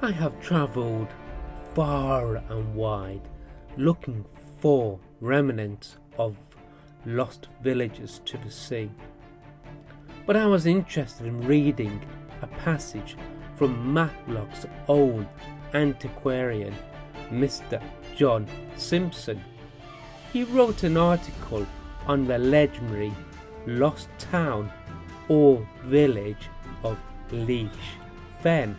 I have travelled far and wide looking for remnants of lost villages to the sea. But I was interested in reading a passage from Matlock's own antiquarian, Mr. John Simpson. He wrote an article on the legendary lost town or village of Leash Fen,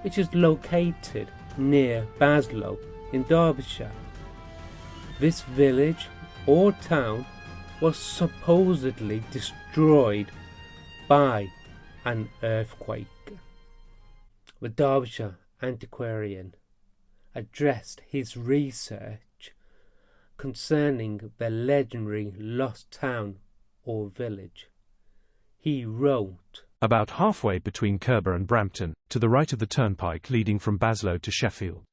which is located near Baslow in Derbyshire. This village or town was supposedly destroyed by an earthquake. The Derbyshire antiquarian addressed his research concerning the legendary lost town or village. He wrote, "About halfway between Curbar and Brampton, to the right of the turnpike leading from Baslow to Sheffield.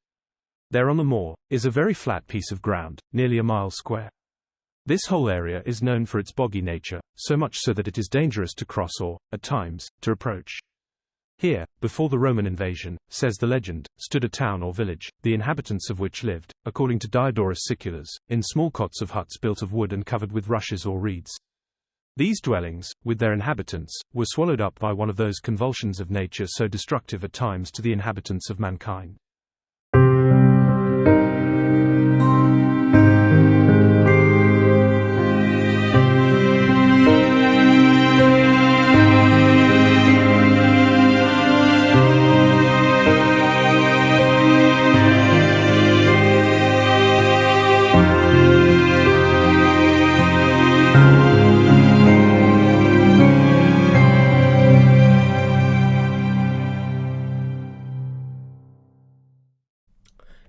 There on the moor is a very flat piece of ground, nearly a mile square. This whole area is known for its boggy nature, so much so that it is dangerous to cross or, at times, to approach. Here, before the Roman invasion, says the legend, stood a town or village, the inhabitants of which lived, according to Diodorus Siculas, in small cots of huts built of wood and covered with rushes or reeds. These dwellings, with their inhabitants, were swallowed up by one of those convulsions of nature so destructive at times to the inhabitants of mankind."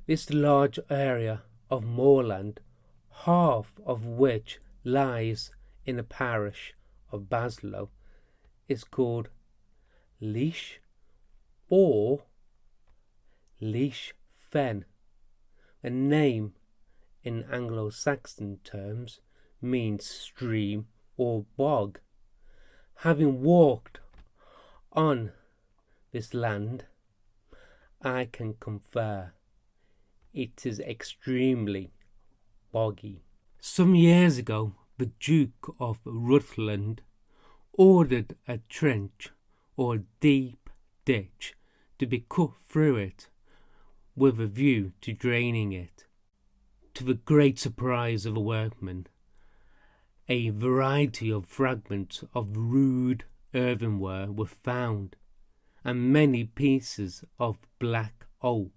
This large area of moorland, half of which lies in the parish of Baslow, is called Leash or Leash Fen. The name in Anglo-Saxon terms means stream or bog. Having walked on this land, I can confer it is extremely boggy. Some years ago, the Duke of Rutland ordered a trench or deep ditch to be cut through it with a view to draining it. To the great surprise of the workmen, a variety of fragments of rude earthenware were found, and many pieces of black oak,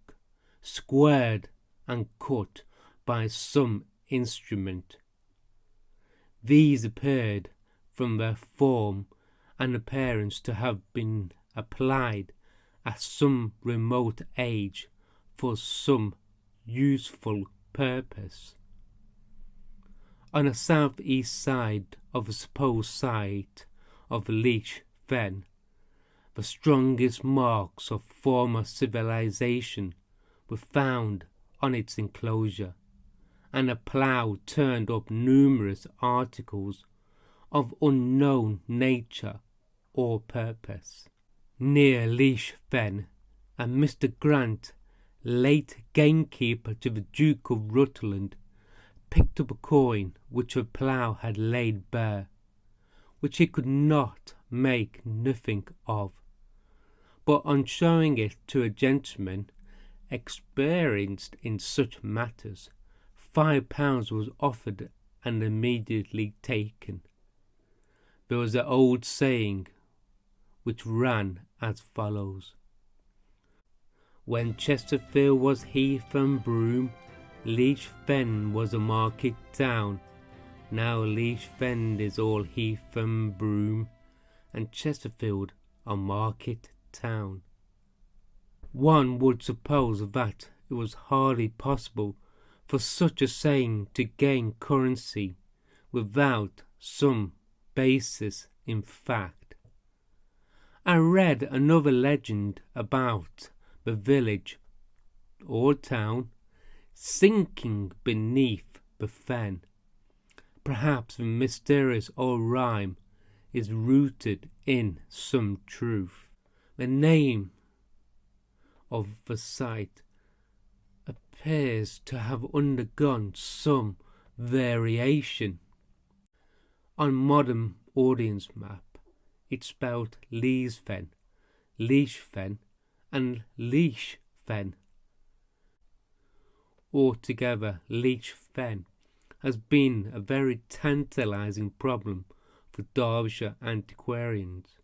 squared and cut by some instrument. These appeared, from their form and appearance, to have been applied at some remote age for some useful purpose. On the south-east side of the supposed site of Leach Fen, the strongest marks of former civilization were found on its enclosure, and a plough turned up numerous articles of unknown nature or purpose. Near Leash Fen, and Mr. Grant, late gamekeeper to the Duke of Rutland, picked up a coin which the plough had laid bare, which he could not make nothing of, but on showing it to a gentleman experienced in such matters, £5 was offered and immediately taken. There was an old saying which ran as follows: "When Chesterfield was heath and broom, Leach Fen was a market town. Now Leach Fen is all heath and broom, and Chesterfield a market town." One would suppose that it was hardly possible for such a saying to gain currency without some basis in fact. I read another legend about the village or town sinking beneath the fen. Perhaps the mysterious old rhyme is rooted in some truth. The name of the site appears to have undergone some variation. On modern audience map, it's spelled Leash Fen, Leach Fen, and Leash Fen. Altogether, Leach Fen has been a very tantalising problem for Derbyshire antiquarians.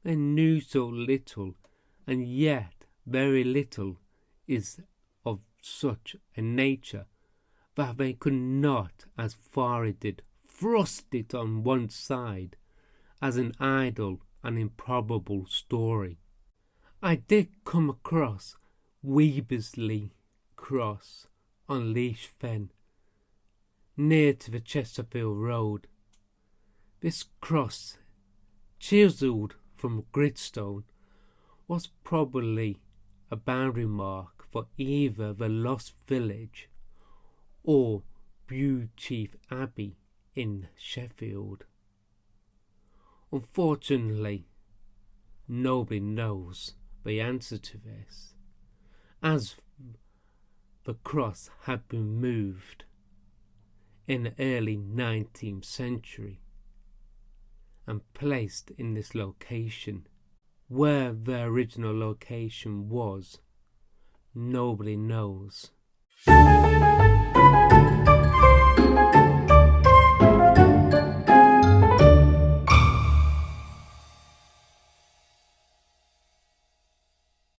They knew so little, and yet very little is of such a nature that they could not, as far as it did, thrust it on one side as an idle and improbable story. I did come across Weaversley Cross on Leash Fen, near to the Chesterfield Road. This cross, chiselled from gritstone, was probably a boundary mark for either the Lost Village or Bewchief Abbey in Sheffield. Unfortunately, nobody knows the answer to this, as the cross had been moved in the early 19th century and placed in this location. Where the original location was, nobody knows.